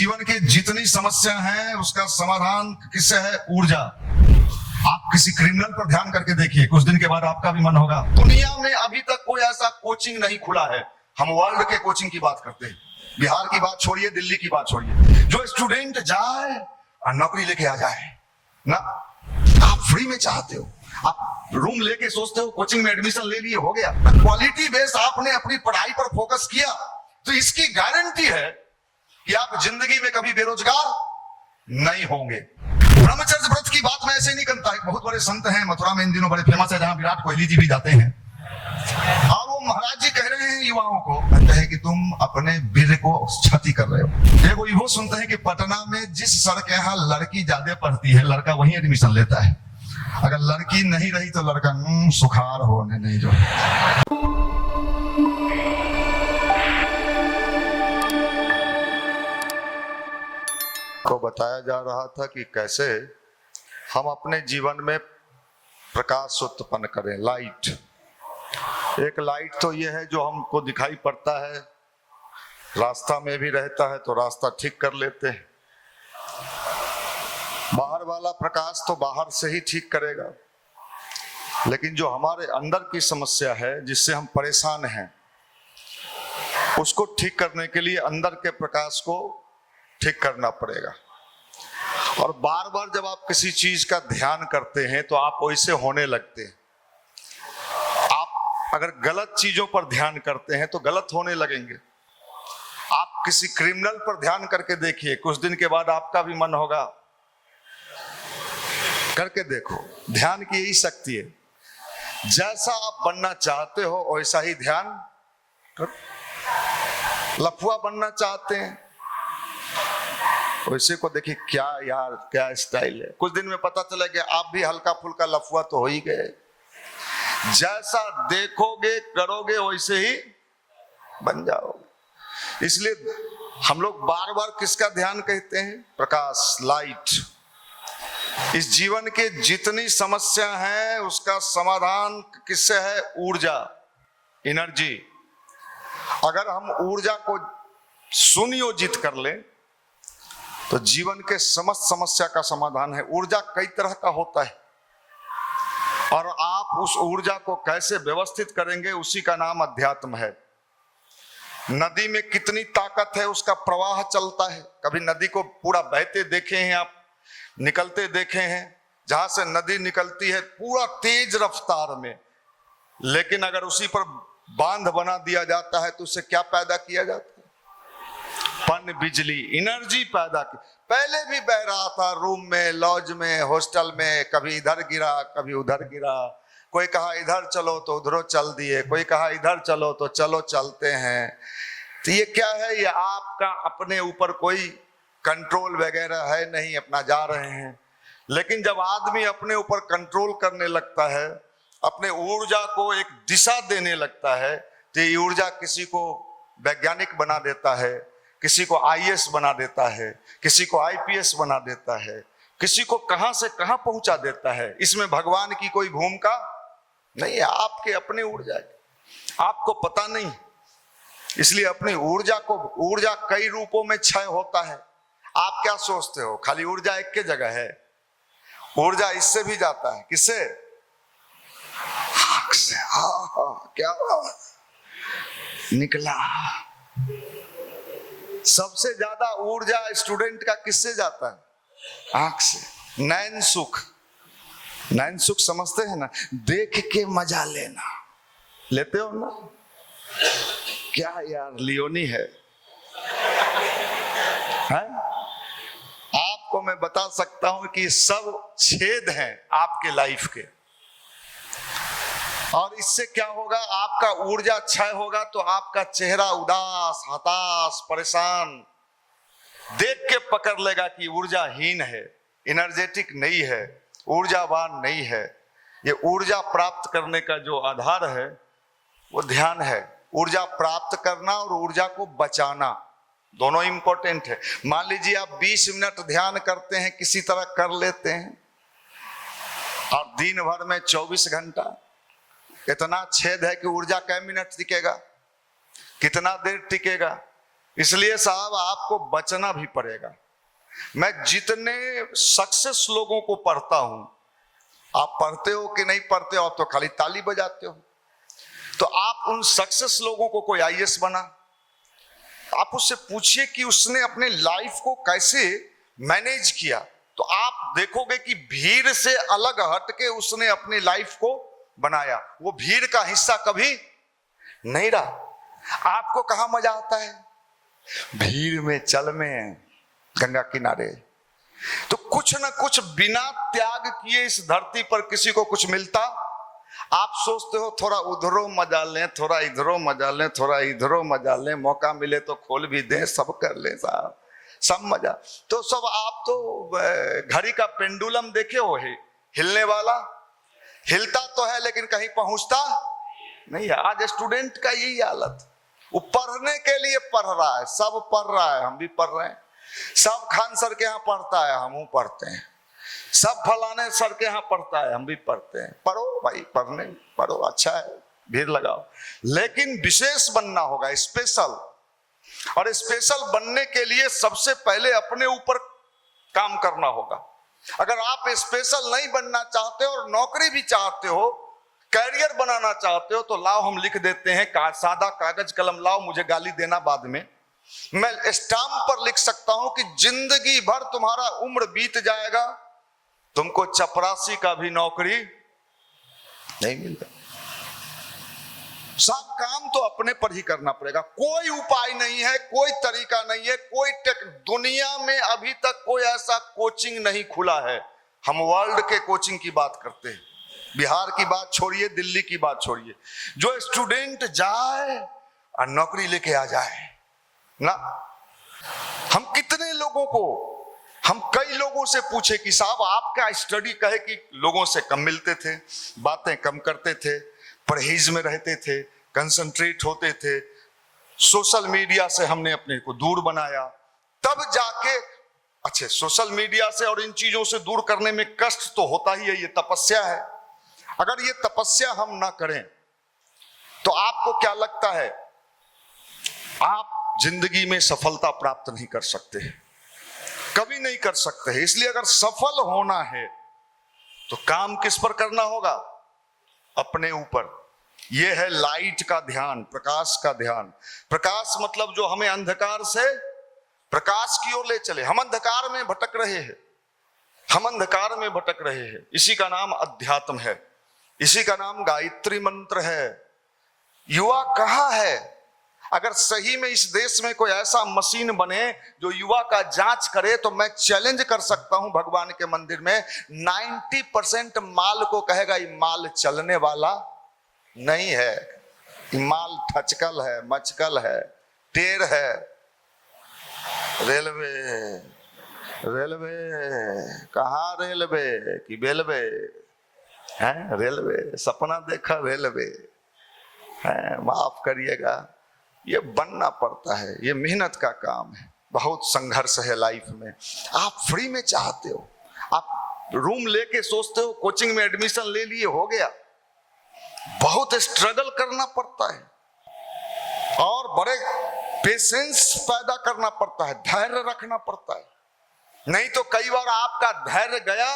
जीवन की जितनी समस्या है उसका समाधान किससे है? ऊर्जा। आप किसी क्रिमिनल पर ध्यान करके देखिए, कुछ दिन के बाद आपका भी मन होगा। दुनिया में अभी तक कोई ऐसा कोचिंग नहीं खुला है, हम वर्ल्ड के कोचिंग की बात करते हैं, बिहार की बात छोड़िए, दिल्ली की बात छोड़िए, जो स्टूडेंट जाए और नौकरी लेके आ जाए ना। आप फ्री में चाहते हो, आप रूम लेके सोचते हो कोचिंग में एडमिशन ले लिए, हो गया। क्वालिटी बेस्ड आपने अपनी पढ़ाई पर फोकस किया तो इसकी गारंटी है कि आप जिंदगी में कभी बेरोजगार नहीं होंगे। ब्रह्मचर्य व्रत की बात मैं ऐसे नहीं करता। एक बहुत बड़े संत हैं मथुरा में, इन दिनों बड़े फेमस है, जहां विराट कोहली जी भी जाते हैं, और वो महाराज जी कह रहे हैं युवाओं को, कहते हैं कि तुम अपने वीर को क्षति कर रहे हो। एक वो सुनते हैं कि पटना में जिस सर के यहाँ लड़की ज्यादा पढ़ती है, लड़का वहीं एडमिशन लेता है, अगर लड़की नहीं रही तो लड़का सुखार होने नहीं जो। को बताया जा रहा था कि कैसे हम अपने जीवन में प्रकाश उत्पन्न करें। लाइट, एक लाइट तो ये है जो हमको दिखाई पड़ता है, रास्ता में भी रहता है तो रास्ता ठीक कर लेते हैं। बाहर वाला प्रकाश तो बाहर से ही ठीक करेगा, लेकिन जो हमारे अंदर की समस्या है, जिससे हम परेशान हैं, उसको ठीक करने के लिए अंदर के प्रकाश को ठीक करना पड़ेगा। और बार बार जब आप किसी चीज का ध्यान करते हैं तो आप वैसे होने लगते हैं। आप अगर गलत चीजों पर ध्यान करते हैं तो गलत होने लगेंगे। आप किसी क्रिमिनल पर ध्यान करके देखिए, कुछ दिन के बाद आपका भी मन होगा। करके देखो, ध्यान की यही शक्ति है। जैसा आप बनना चाहते हो वैसा ही ध्यान करो। लफुआ बनना चाहते हैं, वैसे को देखिए, क्या यार क्या स्टाइल है। कुछ दिन में पता चला कि आप भी हल्का फुल्का लफुआ तो हो ही गए। जैसा देखोगे करोगे वैसे ही बन जाओगे। इसलिए हम लोग बार बार किसका ध्यान कहते हैं? प्रकाश, लाइट। इस जीवन के जितनी समस्या है उसका समाधान किससे है? ऊर्जा, एनर्जी। अगर हम ऊर्जा को सुनियोजित कर लें तो जीवन के समस्त समस्या का समाधान है। ऊर्जा कई तरह का होता है और आप उस ऊर्जा को कैसे व्यवस्थित करेंगे, उसी का नाम अध्यात्म है। नदी में कितनी ताकत है, उसका प्रवाह चलता है। कभी नदी को पूरा बहते देखे हैं आप, निकलते देखे हैं? जहां से नदी निकलती है पूरा तेज रफ्तार में, लेकिन अगर उसी पर बांध बना दिया जाता है तो उससे क्या पैदा किया जाता है? पन बिजली, एनर्जी पैदा की। पहले भी बह रहा था, रूम में, लॉज में, हॉस्टल में, कभी इधर गिरा कभी उधर गिरा। कोई कहा इधर चलो तो उधर चल दिए, कोई कहा इधर चलो तो चलो चलते हैं। तो ये क्या है? ये आपका अपने ऊपर कोई कंट्रोल वगैरह है नहीं, अपना जा रहे हैं। लेकिन जब आदमी अपने ऊपर कंट्रोल करने लगता है, अपने ऊर्जा को एक दिशा देने लगता है, तो ये ऊर्जा किसी को वैज्ञानिक बना देता है, किसी को आईएएस बना देता है, किसी को आईपीएस बना देता है, किसी को कहां से कहां पहुंचा देता है। इसमें भगवान की कोई भूमिका नहीं है, आपके अपने ऊर्जा है, आपको पता नहीं। इसलिए अपनी ऊर्जा को, ऊर्जा कई रूपों में क्षय होता है। आप क्या सोचते हो खाली ऊर्जा एक के जगह है? ऊर्जा इससे भी जाता है। किससे? आँख से। क्या निकला। सबसे ज्यादा ऊर्जा स्टूडेंट का किससे जाता है? आंख से। नैन सुख, नैन सुख समझते हैं ना? देख के मजा लेना, लेते हो ना? क्या यार लियोनी है? आपको मैं बता सकता हूं कि सब छेद हैं आपके लाइफ के, और इससे क्या होगा? आपका ऊर्जा क्षय होगा तो आपका चेहरा उदास, हताश, परेशान देख के पकड़ लेगा कि ऊर्जाहीन है, एनर्जेटिक नहीं है, ऊर्जावान नहीं है। ये ऊर्जा प्राप्त करने का जो आधार है वो ध्यान है। ऊर्जा प्राप्त करना और ऊर्जा को बचाना दोनों इंपॉर्टेंट है। मान लीजिए आप 20 मिनट ध्यान करते हैं, किसी तरह कर लेते हैं, और दिन भर में 24 घंटा, इतना छेद है कि ऊर्जा कै मिनट टिकेगा? कितना देर टिकेगा? इसलिए साहब आपको बचना भी पड़ेगा। मैं जितने सक्सेस लोगों को पढ़ता हूं, आप पढ़ते हो कि नहीं पढ़ते हो, तो खाली ताली बजाते हो। तो आप उन सक्सेस लोगों को, कोई आईएएस बना, आप उससे पूछिए कि उसने अपने लाइफ को कैसे मैनेज किया, तो आप देखोगे कि भीड़ से अलग हटके उसने अपनी लाइफ को बनाया। वो भीड़ का हिस्सा कभी नहीं रहा। आपको कहां मजा आता है? भीड़ में, चल में, गंगा किनारे। तो कुछ ना कुछ बिना त्याग किए इस धरती पर किसी को कुछ मिलता? आप सोचते हो थोड़ा उधरों मजा लें, थोड़ा इधरों मजा लें, थोड़ा इधरों मजा लें, मौका मिले तो खोल भी दें, सब कर लें साहब, सब मजा। तो सब आप तो घड़ी का पेंडुलम देखे हो, हिलने वाला, हिलता तो है लेकिन कहीं पहुंचता नहीं है। आज स्टूडेंट का यही हालत। वो पढ़ने के लिए पढ़ रहा है, सब पढ़ रहा है, हम भी पढ़ रहे हैं। सब खान सर के यहाँ पढ़ता है, हम पढ़ते हैं। सब फलाने सर के यहाँ पढ़ता है, हम भी पढ़ते हैं। पढ़ो भाई, पढ़ने पढ़ो, अच्छा है, भीड़ लगाओ, लेकिन विशेष बनना होगा, स्पेशल। और स्पेशल बनने के लिए सबसे पहले अपने ऊपर काम करना होगा। अगर आप स्पेशल नहीं बनना चाहते और नौकरी भी चाहते हो, कैरियर बनाना चाहते हो, तो लाओ हम लिख देते हैं, सादा कागज कलम लाओ, मुझे गाली देना बाद में, मैं स्टाम्प पर लिख सकता हूं कि जिंदगी भर तुम्हारा उम्र बीत जाएगा, तुमको चपरासी का भी नौकरी नहीं मिलेगा। सब काम तो अपने पर ही करना पड़ेगा। कोई उपाय नहीं है, कोई तरीका नहीं है, कोई दुनिया में अभी तक कोई ऐसा कोचिंग नहीं खुला है। हम वर्ल्ड के कोचिंग की बात करते हैं, बिहार की बात छोड़िए, दिल्ली की बात छोड़िए, जो स्टूडेंट जाए और नौकरी लेके आ जाए ना। हम कितने लोगों को, हम कई लोगों से पूछे कि साहब आपका स्टडी कहे कि लोगों से कम मिलते थे, बातें कम करते थे, परहेज में रहते थे, कंसंट्रेट होते थे, सोशल मीडिया से हमने अपने को दूर बनाया, तब जाके अच्छे सोशल मीडिया से और इन चीजों से दूर करने में कष्ट तो होता ही है, ये तपस्या है। अगर ये तपस्या हम ना करें तो आपको क्या लगता है, आप जिंदगी में सफलता प्राप्त नहीं कर सकते, कभी नहीं कर सकते। इसलिए अगर सफल होना है तो काम किस पर करना होगा? अपने ऊपर। यह है लाइट का ध्यान, प्रकाश का ध्यान। प्रकाश मतलब जो हमें अंधकार से प्रकाश की ओर ले चले। हम अंधकार में भटक रहे हैं, हम अंधकार में भटक रहे हैं। इसी का नाम अध्यात्म है, इसी का नाम गायत्री मंत्र है। युवा कहाँ है? अगर सही में इस देश में कोई ऐसा मशीन बने जो युवा का जांच करे, तो मैं चैलेंज कर सकता हूं भगवान के मंदिर में 90% माल को कहेगा ये माल चलने वाला नहीं है, ये माल ठचकल है, मचकल है, टेर है। रेलवे, रेलवे कहाँ रेलवे कि बेलवे है? रेलवे सपना देखा, रेलवे है, माफ करिएगा, ये बनना पड़ता है, ये मेहनत का काम है, बहुत संघर्ष है लाइफ में। आप फ्री में चाहते हो, आप रूम लेके सोचते हो कोचिंग में एडमिशन ले लिए, हो गया, बहुत स्ट्रगल करना पड़ता है और बड़े पेशेंस पैदा करना पड़ता है, धैर्य रखना पड़ता है। नहीं तो कई बार आपका धैर्य गया,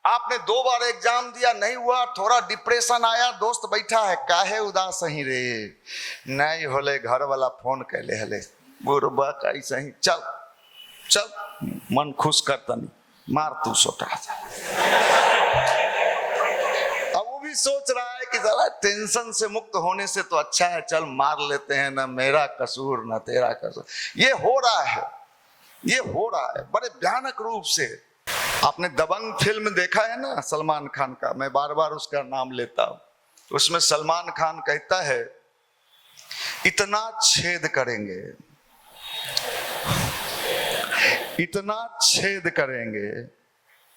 आपने 2 बार एग्जाम दिया, नहीं हुआ, थोड़ा डिप्रेशन आया, दोस्त बैठा है, काहे उदास ही रे, नहीं होले घर वाला फोन कैले हले, बुरबा कैसे ही, चल चल मन खुश करता नहीं, मार तू सोटा। अब वो भी सोच रहा है कि जरा टेंशन से मुक्त होने से तो अच्छा है, चल मार लेते हैं, ना मेरा कसूर ना तेरा कसूर। ये हो रहा है, ये हो रहा है बड़े भयानक रूप से। आपने दबंग फिल्म देखा है ना, सलमान खान का, मैं बार बार उसका नाम लेता हूं। उसमें सलमान खान कहता है इतना छेद करेंगे, इतना छेद करेंगे,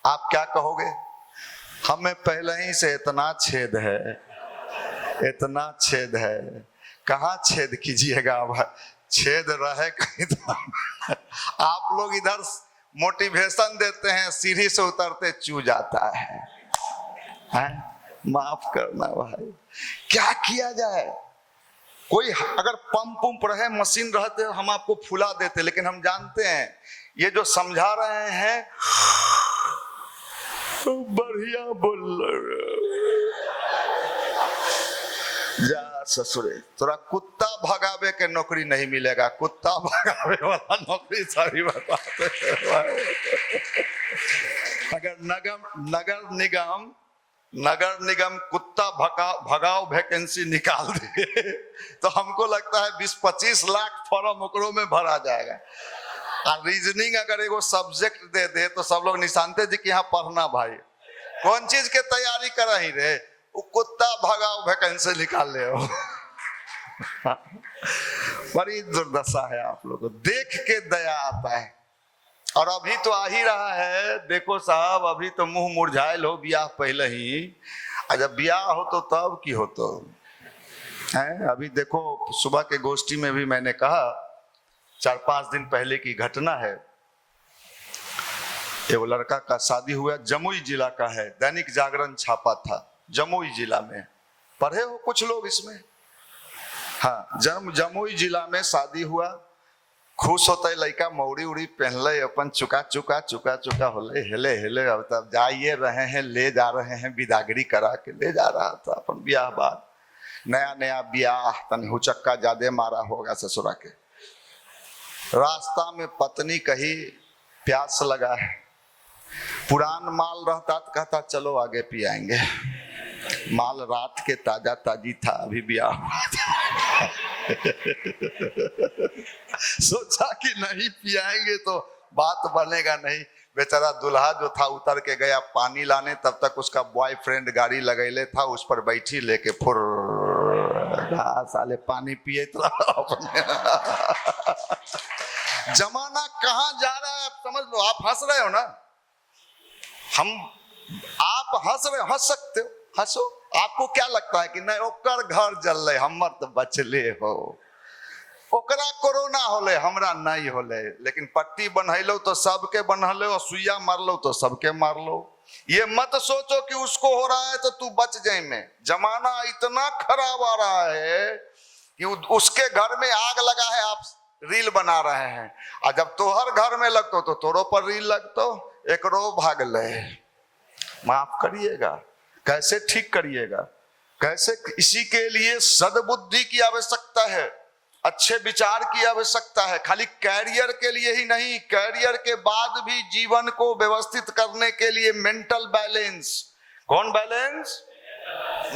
आप क्या कहोगे? हमें पहले ही से इतना छेद है, इतना छेद है, कहाँ छेद कीजिएगा भाई, छेद रहे कहीं तो। आप लोग इधर मोटिवेशन देते हैं, सीढ़ी से उतरते चू जाता है? माफ करना भाई, क्या किया जाए? कोई अगर पंप उम्प रहे, मशीन रहते, हम आपको फुला देते, लेकिन हम जानते हैं ये जो समझा रहे हैं बढ़िया बोल जा ससुरे, तोरा कुत्ता भगावे के नौकरी नहीं मिलेगा, कुत्ता भगावे वाला नौकरी सारी बताते। अगर नगर निगम कुत्ता भगाओ वैकेंसी निकाल दे तो हमको लगता है 20-25 लाख फॉर्म ओकरों में भरा जाएगा। और रीजनिंग अगर एगो सब्जेक्ट दे दे तो सब लोग निशांते जी के यहाँ पढ़ना भाई, कौन चीज के तैयारी कर रही रे, वो कुत्ता भगाओ वैकेंसी निकाल ले हो। बड़ी दुर्दशा है, आप लोगों को देख के दया आता है। और अभी तो आ ही रहा है, देखो साहब अभी तो मुंह मुरझायल हो ब्याह पहले ही, और जब ब्याह हो तो तब की हो तो है। अभी देखो सुबह के गोष्ठी में भी मैंने कहा 4-5 दिन पहले की घटना है। एक लड़का का शादी हुआ, जमुई जिला का है, दैनिक जागरण छापा था, जमुई जिला में, पढ़े हो कुछ लोग इसमें? हाँ, जमुई जिला में शादी हुआ, खुश होते लड़का मौड़ी उड़ी पहनले, अपन चुका होले हेले अब तब जाइए रहे हैं, ले जा रहे हैं, विदागरी करा के ले जा रहा था अपन ब्याह बाद। नया ब्याह, तन हुचक्का ज्यादा मारा होगा ससुरा के। रास्ता में पत्नी कही प्यास लगा है, पुरान माल रहता तो कहता चलो आगे पियाएंगे, माल रात के ताजी था, अभी ब्याह हुआ था। सोचा कि नहीं पियाएंगे तो बात बनेगा नहीं। बेचारा दूल्हा जो था उतर के गया पानी लाने, तब तक उसका बॉयफ्रेंड गाड़ी लगैले था, उस पर बैठी लेके फुर साले पानी पिए तो अपने। जमाना कहाँ जा रहा है समझ लो। आप हंस रहे हो ना, आप हंस रहे हो, हंस सकते हो, हंसो। आपको क्या लगता है कि नहीं ओकर घर जल रहे, हमर तो बचले हो, ओकरा कोरोना होले हमरा नहीं होले, लेकिन पट्टी बन्हलो तो सबके बन्हलो और सुइया मारलो तो सबके मारलो। ये मत सोचो कि उसको हो रहा है तो तू बच जाए में। जमाना इतना खराब आ रहा है कि उसके घर में आग लगा है, आप रील बना रहे हैं, और जब तोहर घर में लगतो तो तोरो पर रील लगतो, एक रो भाग ले। माफ करिएगा, कैसे ठीक करिएगा, कैसे? इसी के लिए सद्बुद्धि की आवश्यकता है, अच्छे विचार की आवश्यकता है। खाली कैरियर के लिए ही नहीं, कैरियर के बाद भी जीवन को व्यवस्थित करने के लिए मेंटल बैलेंस। कौन बैलेंस?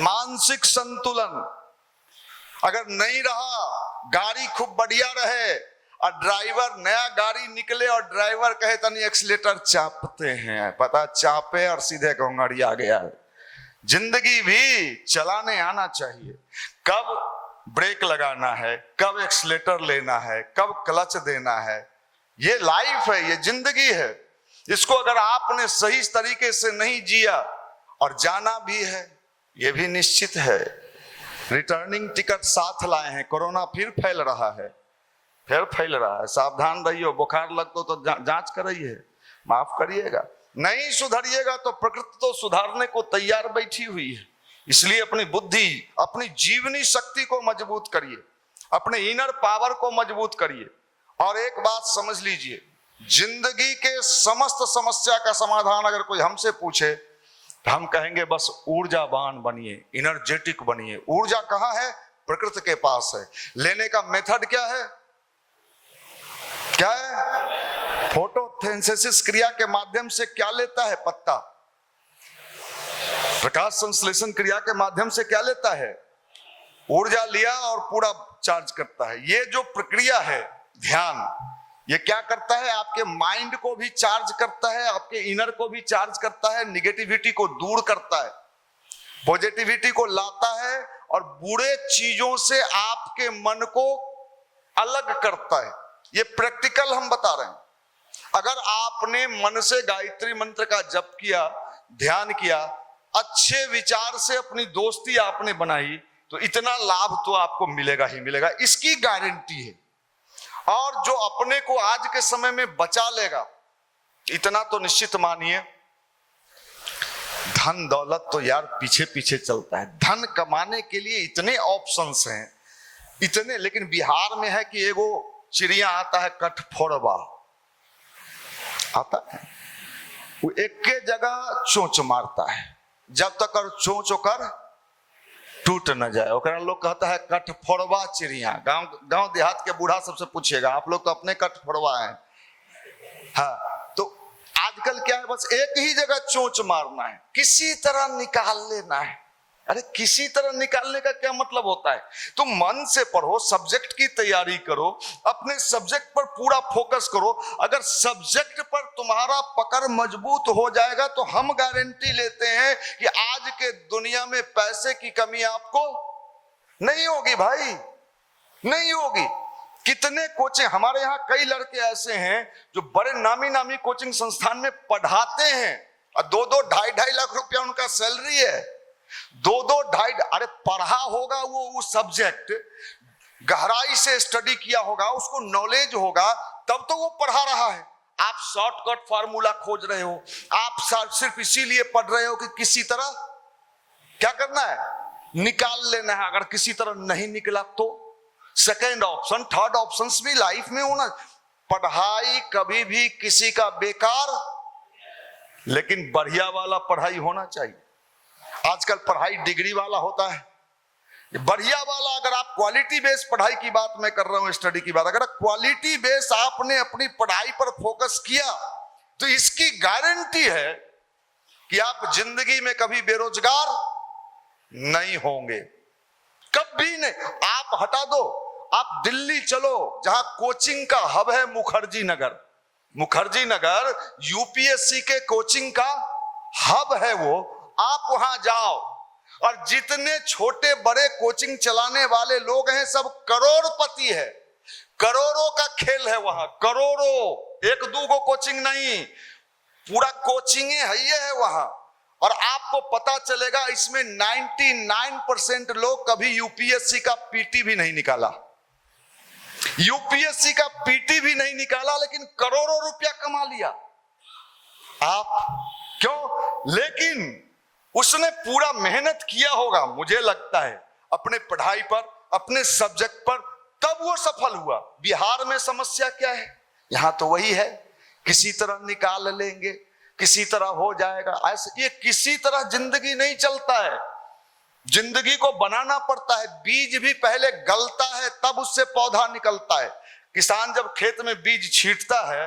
मानसिक संतुलन अगर नहीं रहा, गाड़ी खूब बढ़िया रहे और ड्राइवर नया गाड़ी निकले और ड्राइवर कहे तनी एक्सीलेटर चापते हैं, पता चापे और सीधे घोंघड़िया गया। जिंदगी भी चलाने आना चाहिए, कब ब्रेक लगाना है, कब एक्सीलेटर लेना है, कब क्लच देना है। ये लाइफ है, ये जिंदगी है। इसको अगर आपने सही तरीके से नहीं जिया, और जाना भी है, ये भी निश्चित है। रिटर्निंग टिकट साथ लाए हैं, कोरोना फिर फैल रहा है, फिर फैल रहा है, सावधान रहिए। बुखार लगतो तो जांच कराइए, माफ करिएगा। नहीं सुधरिएगा तो प्रकृति तो सुधारने को तैयार बैठी हुई है। इसलिए अपनी बुद्धि, अपनी जीवनी शक्ति को मजबूत करिए, अपने इनर पावर को मजबूत करिए। और एक बात समझ लीजिए, जिंदगी के समस्त समस्या का समाधान अगर कोई हमसे पूछे तो हम कहेंगे बस ऊर्जावान बनिए, एनर्जेटिक बनिए। ऊर्जा कहाँ है? प्रकृति के पास है। लेने का मेथड क्या है? क्या है? फोटोसिंथेसिस क्रिया के माध्यम से क्या लेता है पत्ता? प्रकाश संश्लेषण क्रिया के माध्यम से क्या लेता है? ऊर्जा लिया और पूरा चार्ज करता है। ये जो प्रक्रिया है ध्यान, ये क्या करता है? आपके माइंड को भी चार्ज करता है, आपके इनर को भी चार्ज करता है, निगेटिविटी को दूर करता है, पॉजिटिविटी को लाता है, और बुरे चीजों से आपके मन को अलग करता है। ये प्रैक्टिकल हम बता रहे हैं। अगर आपने मन से गायत्री मंत्र का जप किया, ध्यान किया, अच्छे विचार से अपनी दोस्ती आपने बनाई, तो इतना लाभ तो आपको मिलेगा ही मिलेगा, इसकी गारंटी है। और जो अपने को आज के समय में बचा लेगा, इतना तो निश्चित मानिए, धन दौलत तो यार पीछे पीछे चलता है। धन कमाने के लिए इतने ऑप्शंस हैं, इतने। लेकिन बिहार में है कि एगो चिड़िया आता है कठफोड़वा, आता है, वो एक के जगह चोंच मारता है, जब तक और चोंच ओकर टूट न जाए। ओकरा लोग कहता है कठफोड़वा चिड़िया। गांव देहात के बूढ़ा सबसे पूछिएगा, आप लोग तो अपने कठफोड़वा हैं। हाँ, तो आजकल क्या है, बस एक ही जगह चोंच मारना है, किसी तरह निकाल लेना है। अरे किसी तरह निकालने का क्या मतलब होता है? तुम मन से पढ़ो, सब्जेक्ट की तैयारी करो, अपने सब्जेक्ट पर पूरा फोकस करो। अगर सब्जेक्ट पर तुम्हारा पकड़ मजबूत हो जाएगा तो हम गारंटी लेते हैं कि आज के दुनिया में पैसे की कमी आपको नहीं होगी भाई, नहीं होगी। कितने कोचिंग, हमारे यहाँ कई लड़के ऐसे हैं जो बड़े नामी कोचिंग संस्थान में पढ़ाते हैं और 2-2, 2.5 लाख रुपया उनका सैलरी है। 2-2, 2.5, अरे पढ़ा होगा वो उस सब्जेक्ट, गहराई से स्टडी किया होगा, उसको नॉलेज होगा, तब तो वो पढ़ा रहा है। आप शॉर्टकट फार्मूला खोज रहे हो, आप सिर्फ इसीलिए पढ़ रहे हो कि किसी तरह क्या करना है, निकाल लेना है। अगर किसी तरह नहीं निकला तो सेकेंड ऑप्शन, थर्ड ऑप्शन भी लाइफ में होना। पढ़ाई कभी भी किसी का बेकार, लेकिन बढ़िया वाला पढ़ाई होना चाहिए। आजकल पढ़ाई डिग्री वाला होता है, बढ़िया वाला। अगर आप क्वालिटी बेस पढ़ाई की बात मैं कर रहा हूं, स्टडी की बात, अगर क्वालिटी बेस आपने अपनी पढ़ाई पर फोकस किया तो इसकी गारंटी है कि आप जिंदगी में कभी बेरोजगार नहीं होंगे, कभी नहीं। आप हटा दो, आप दिल्ली चलो, जहां कोचिंग का हब है मुखर्जी नगर। मुखर्जी नगर यूपीएससी के कोचिंग का हब है वो। आप वहां जाओ और जितने छोटे बड़े कोचिंग चलाने वाले लोग हैं सब करोड़पति है। करोड़ों का खेल है वहां, करोड़ों, 1-2 को कोचिंग नहीं, पूरा कोचिंग है वहां। और आपको पता चलेगा इसमें 99% लोग कभी यूपीएससी का पीटी भी नहीं निकाला, यूपीएससी का पीटी भी नहीं निकाला, लेकिन करोड़ों रुपया कमा लिया। आप क्यों? लेकिन उसने पूरा मेहनत किया होगा, मुझे लगता है, अपने पढ़ाई पर, अपने सब्जेक्ट पर, तब वो सफल हुआ। बिहार में समस्या क्या है? यहां तो वही है, किसी तरह निकाल लेंगे, किसी तरह हो जाएगा। ऐसे ये किसी तरह जिंदगी नहीं चलता है, जिंदगी को बनाना पड़ता है। बीज भी पहले गलता है, तब उससे पौधा निकलता है। किसान जब खेत में बीज छींटता है,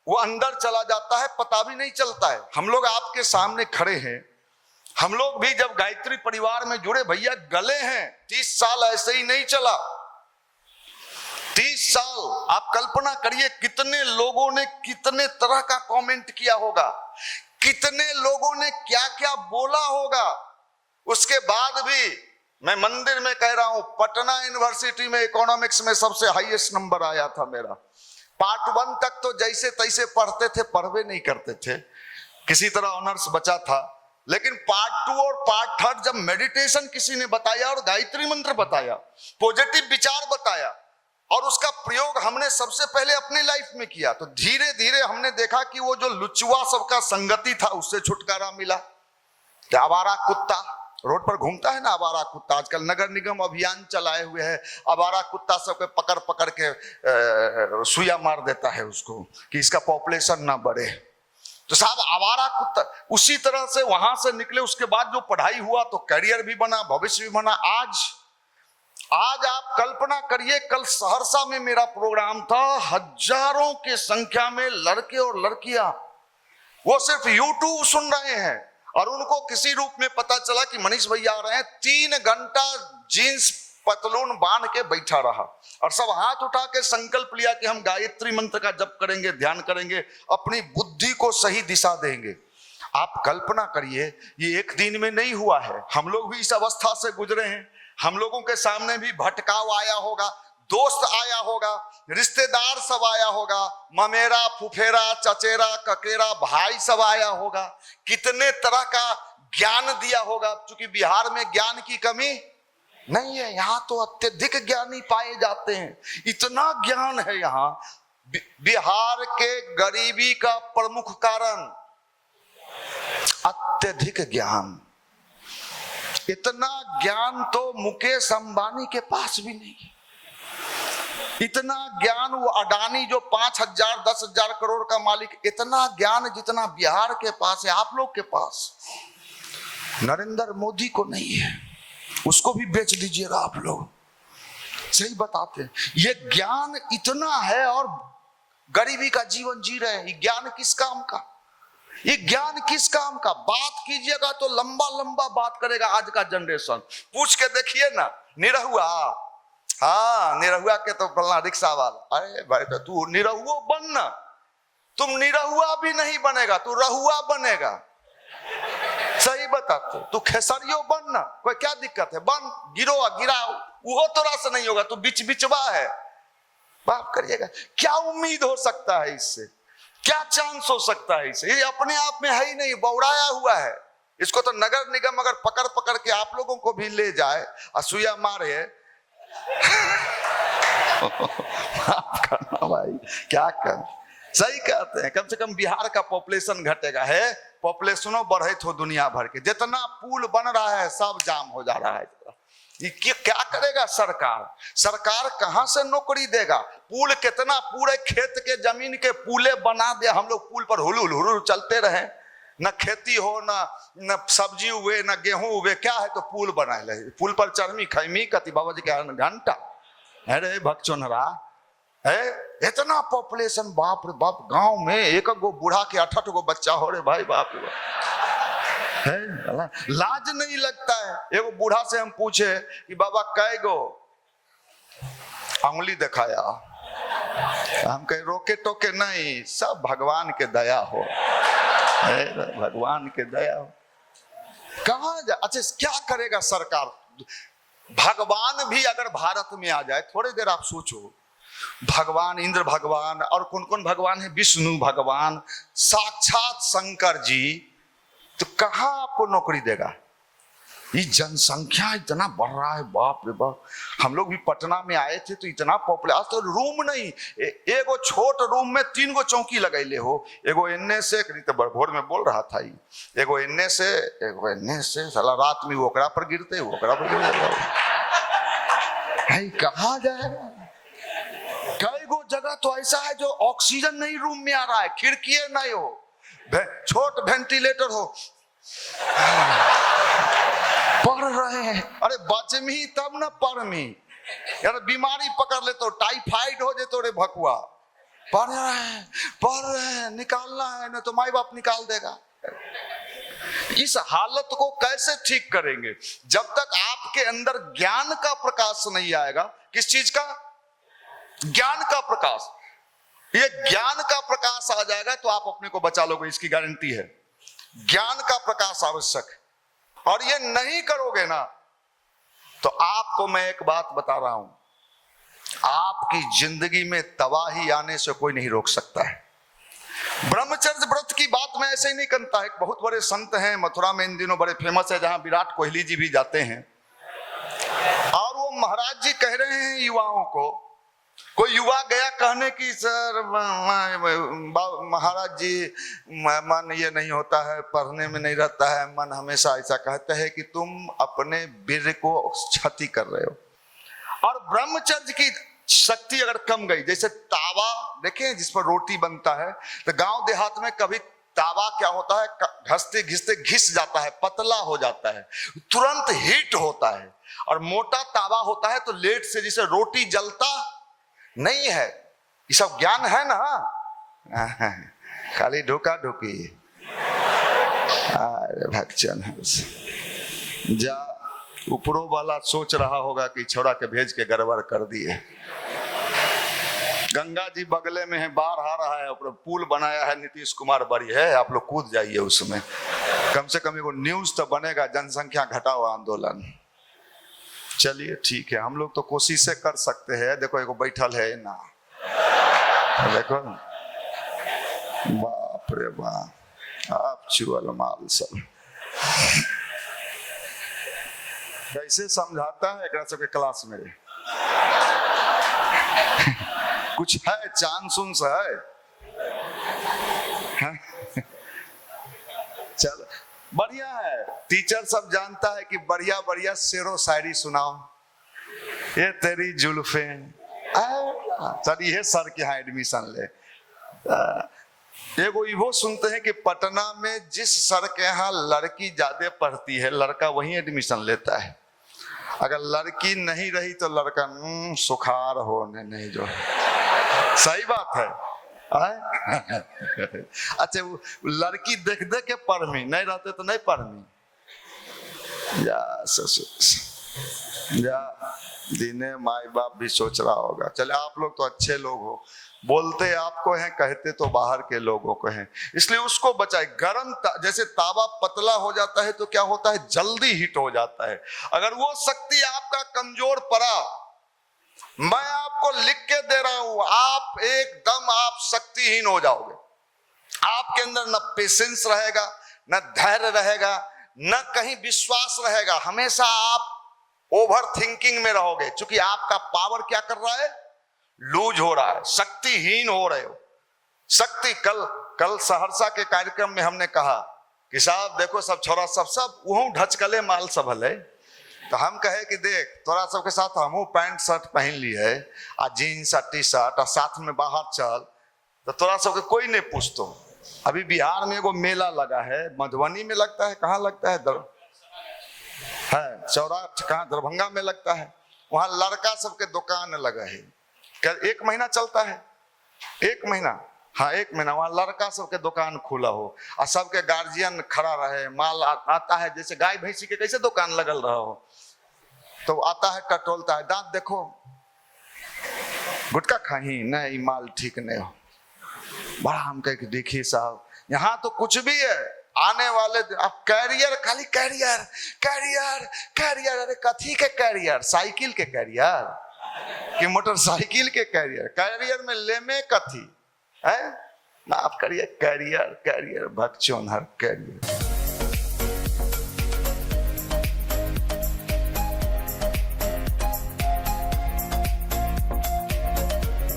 वो अंदर चला जाता है, पता भी नहीं चलता है। हम लोग आपके सामने खड़े हैं, हम लोग भी जब गायत्री परिवार में जुड़े भैया गले हैं। 30 साल ऐसे ही नहीं चला, 30 साल। आप कल्पना करिए कितने लोगों ने कितने तरह का कमेंट किया होगा, कितने लोगों ने क्या क्या बोला होगा। उसके बाद भी मैं मंदिर में कह रहा हूं, पटना यूनिवर्सिटी में इकोनॉमिक्स में सबसे हाईएस्ट नंबर आया था मेरा। पार्ट 1 तक तो जैसे तैसे पढ़ते थे, पढ़वे नहीं करते थे, किसी तरह ऑनर्स बचा था। लेकिन पार्ट 2 और पार्ट 3 जब मेडिटेशन किसी ने बताया और गायत्री मंत्र बताया, पॉजिटिव विचार बताया, और उसका प्रयोग हमने सबसे पहले अपनी लाइफ में किया, तो धीरे धीरे हमने देखा कि वो जो लुचुआ सबका संगति था उससे छुटकारा मिला। क्या आवारा कुत्ता रोड पर घूमता है ना, आवारा कुत्ता, आजकल नगर निगम अभियान चलाए हुए है, आवारा कुत्ता सबके पकड़ पकड़ के सुइया मार देता है उसको कि इसका पॉपुलेशन ना बढ़े। तो साहब आवारा कुत्ता, उसी तरह से वहां से निकले। उसके बाद जो पढ़ाई हुआ तो करियर भी बना, भविष्य भी बना। आज आप कल्पना करिए, कल सहरसा में मेरा प्रोग्राम था, हजारों के संख्या में लड़के और लड़कियां वो सिर्फ यूट्यूब सुन रहे हैं, और उनको किसी रूप में पता चला कि मनीष भैया आ रहे हैं। 3 घंटा जीन्स पतलून बांध के बैठा रहा और सब हाथ उठा के संकल्प लिया कि हम गायत्री मंत्र का जप करेंगे, ध्यान करेंगे, अपनी बुद्धि को सही दिशा देंगे। आप कल्पना करिए, ये एक दिन में नहीं हुआ है। हम लोग भी इस अवस्था से गुजरे हैं, हम लोगों के सामने भी भटकाव आया होगा, दोस्त आया होगा, रिश्तेदार सब आया होगा, ममेरा, फुफेरा, चचेरा, ककेरा, भाई सब आया होगा, कितने तरह का ज्ञान दिया होगा। क्योंकि बिहार में ज्ञान की कमी नहीं है, यहां तो अत्यधिक ज्ञानी पाए जाते हैं, इतना ज्ञान है यहां। बिहार के गरीबी का प्रमुख कारण अत्यधिक ज्ञान। इतना ज्ञान तो मुकेश अंबानी के पास भी नहीं है। इतना ज्ञान वो अडानी जो 5,000 10,000 करोड़ का मालिक, इतना ज्ञान जितना बिहार के पास है, आप लोग के पास, नरेंद्र मोदी को नहीं है। उसको भी बेच दीजिएगा आप लोग, सही बताते हैं। ये ज्ञान इतना है और गरीबी का जीवन जी रहे हैं। ये ज्ञान किस काम का? ये ज्ञान किस काम का? बात कीजिएगा तो लंबा लंबा बात करेगा आज का जनरेशन। पूछ के देखिए ना, निरहुआ, हाँ निरहुआ के तो फलना रिक्शा वाला, अरे भाई तो तू निरहुआ बनना, तुम निरहुआ भी नहीं बनेगा, तू रहुआ बनेगा। सही बताते, तू खेसरियो बनना, कोई क्या दिक्कत है, बन, गिरो गिराओ, वो तोरा से नहीं होगा, तू बीच बिचवा है। बात करिएगा, क्या उम्मीद हो सकता है इससे, क्या चांस हो सकता है इससे? ये अपने आप में है ही नहीं, बौड़ाया हुआ है। इसको तो नगर निगम अगर पकड़ पकड़ के आप लोगों को भी ले जाए, असुया मारे माफ करना भाई, क्या कर, सही कहते हैं। कम से कम बिहार का पॉपुलेशन घटेगा, है पॉपुलेशनों बढ़े हो दुनिया भर के, जितना पुल बन रहा है सब जाम हो जा रहा है। ये क्या करेगा सरकार? सरकार कहां से नौकरी देगा? पुल कितना, पूरे खेत के जमीन के पुले बना दे, हम लोग पुल पर हुलुल हुलुल चलते रहे, न खेती हो, न सब्जी हुए, न गेहूं हुए, क्या है तो पुल बनाए ले, पुल पर चरमी खैमी कति बाबा जी के घंटा, अरे भक्चोनरा है। इतना पॉपुलेशन, बाप रे बाप, गांव में एक गो बूढ़ा के 8 गो बच्चा हो रे भाई, बाप रे है, लाज नहीं लगता है। एगो बूढ़ा से हम पूछे कि बाबा कै गो, अंगुली दिखाया, हम कहे रोके टोके नहीं, सब भगवान के दया हो, भगवान के दया हो। कहां जा, अच्छा क्या करेगा सरकार? भगवान भी अगर भारत में आ जाए, थोड़ी देर आप सोचो, भगवान, इंद्र भगवान, और कौन कौन भगवान है, विष्णु भगवान, साक्षात शंकर जी, तो कहां आपको नौकरी देगा? ये जनसंख्या इतना बढ़ रहा है, बाप रे बाप। हम लोग भी पटना में आए थे तो इतना पॉपुलर, आज तो रूम नहीं, एगो छोट रूम में 3 गो चौकी लगैले हो, एगो एन्ने से, तो भोर में बोल रहा था, एगो एन्ने से एगो एन्ने से, साला रात में वो ओकरा पर गिरते, वो ओकरा पर गिरते, कहां जाएगा? कई गो जगह तो ऐसा है जो ऑक्सीजन नहीं रूम में आ रहा है, खिड़की नहीं हो, छोट वेंटिलेटर हो, पढ़ रहे हैं। अरे बचमी तब न पढ़मी, यार बीमारी पकड़ ले तो टाइफाइड हो जाए तो रे भकुआ, पढ़ रहे हैं, निकालना है ना तो माई बाप निकाल देगा। इस हालत को कैसे ठीक करेंगे? जब तक आपके अंदर ज्ञान का प्रकाश नहीं आएगा। किस चीज का? ज्ञान का प्रकाश। ये ज्ञान का प्रकाश आ जाएगा तो आप अपने को बचा लोगे, इसकी गारंटी है। ज्ञान का प्रकाश आवश्यक है, और ये नहीं करोगे ना तो आपको मैं एक बात बता रहा हूं, आपकी जिंदगी में तबाही आने से कोई नहीं रोक सकता है। ब्रह्मचर्य व्रत की बात मैं ऐसे ही नहीं करता है। एक बहुत बड़े संत हैं मथुरा में, इन दिनों बड़े फेमस है, जहां विराट कोहली जी भी जाते हैं, और वो महाराज जी कह रहे हैं युवाओं को, कोई युवा गया कहने की सर महाराज जी मन ये नहीं होता है, पढ़ने में नहीं रहता है मन, हमेशा ऐसा कहते हैं कि तुम अपने वीर्य को क्षति कर रहे हो। और ब्रह्मचर्य की शक्ति अगर कम गई, जैसे तावा देखें जिस पर रोटी बनता है, तो गांव देहात में कभी तावा क्या होता है, घसते घिसते घिस जाता है, पतला हो जाता है, तुरंत हीट होता है। और मोटा तावा होता है तो लेट से जिसे रोटी जलता नहीं है। ये सब ज्ञान है ना, खाली ढोका ढोकी। अरे भक्चन है, जा ऊपरों वाला सोच रहा होगा कि छोड़ा के भेज के गड़बड़ कर दिए। गंगा जी बगले में है, बाढ़ आ रहा है, पुल बनाया है नीतीश कुमार, बड़ी है, आप लोग कूद जाइए उसमें, कम से कम एगो न्यूज तो बनेगा, जनसंख्या घटाओ आंदोलन। चलिए ठीक है, हम लोग तो कोशिशें कर सकते हैं। देखो एगो बैठल है ना, देखो बाप रे बाप, आप चुअल माल सब कैसे समझाता है एकरा सबके क्लास में। कुछ है चांस उन्स है? चलो बढ़िया है, टीचर सब जानता है कि बढ़िया बढ़िया शेरो शायरी सुनाओ। ये तेरी जुल्फे चलिए सर के यहाँ एडमिशन ले। एगो इहो सुनते हैं कि पटना में जिस सर के यहाँ लड़की ज्यादा पढ़ती है लड़का वहीं एडमिशन लेता है। अगर लड़की नहीं रही तो लड़का सुखार होने नहीं जो। सही बात है। अच्छा, वो लड़की देख देख के पढ़मी, नहीं रहते तो नहीं पढ़मी। या ससुर या दिने माई बाप भी सोच रहा होगा। चले आप लोग तो अच्छे लोग हो, बोलते आपको हैं, कहते तो बाहर के लोगों को हैं, इसलिए उसको बचाए। गरम जैसे तावा पतला हो जाता है तो क्या होता है, जल्दी हिट हो जाता है। अगर वो शक्ति आपका कमजोर पड़ा, मैं आपको लिख के दे रहा हूं, आप एकदम आप शक्तिहीन हो जाओगे। आपके अंदर न पेशेंस रहेगा, न धैर्य रहेगा, न कहीं विश्वास रहेगा। हमेशा आप ओवर थिंकिंग में रहोगे, क्योंकि आपका पावर क्या कर रहा है, लूज हो रहा है, शक्तिहीन हो रहे हो। शक्ति कल सहरसा के कार्यक्रम में हमने कहा कि साहब देखो सब छोरा सब वह ढचकले माल सब है। तो हम कहे कि देख तोरा सबके साथ हमू पैंट शर्ट पहन ली है आ जीन्स आ टी शर्ट और साथ में बाहर चल, तो तोरा सबके कोई नहीं पूछतो। अभी बिहार में एगो मेला लगा है, मधुबनी में लगता है, कहाँ लगता है, चौराठ, कहाँ, दरभंगा में लगता है। वहां लड़का सबके दुकान लगा है, क्या 1 महीना चलता है, 1 महीना, हाँ 1 महीना वहां लड़का सबके दुकान खुला हो और सबके गार्जियन खड़ा रहे। माल आता है, जैसे गाय भैंसी के कैसे दुकान लगल रहा हो, तो आता है टटोलता है, दांत देखो, गुटखा खाही नहीं, माल ठीक नहीं हो। बड़ा हम कह के देखिए साहब यहाँ तो कुछ भी है, आने वाले अब कैरियर, खाली कैरियर कैरियर कैरियर। अरे कथी के कैरियर, साइकिल के कैरियर कि मोटरसाइकिल के कैरियर? कैरियर में लेमे कथी है, माफ करिए, कैरियर कैरियर भक्चोन हर कैरियर।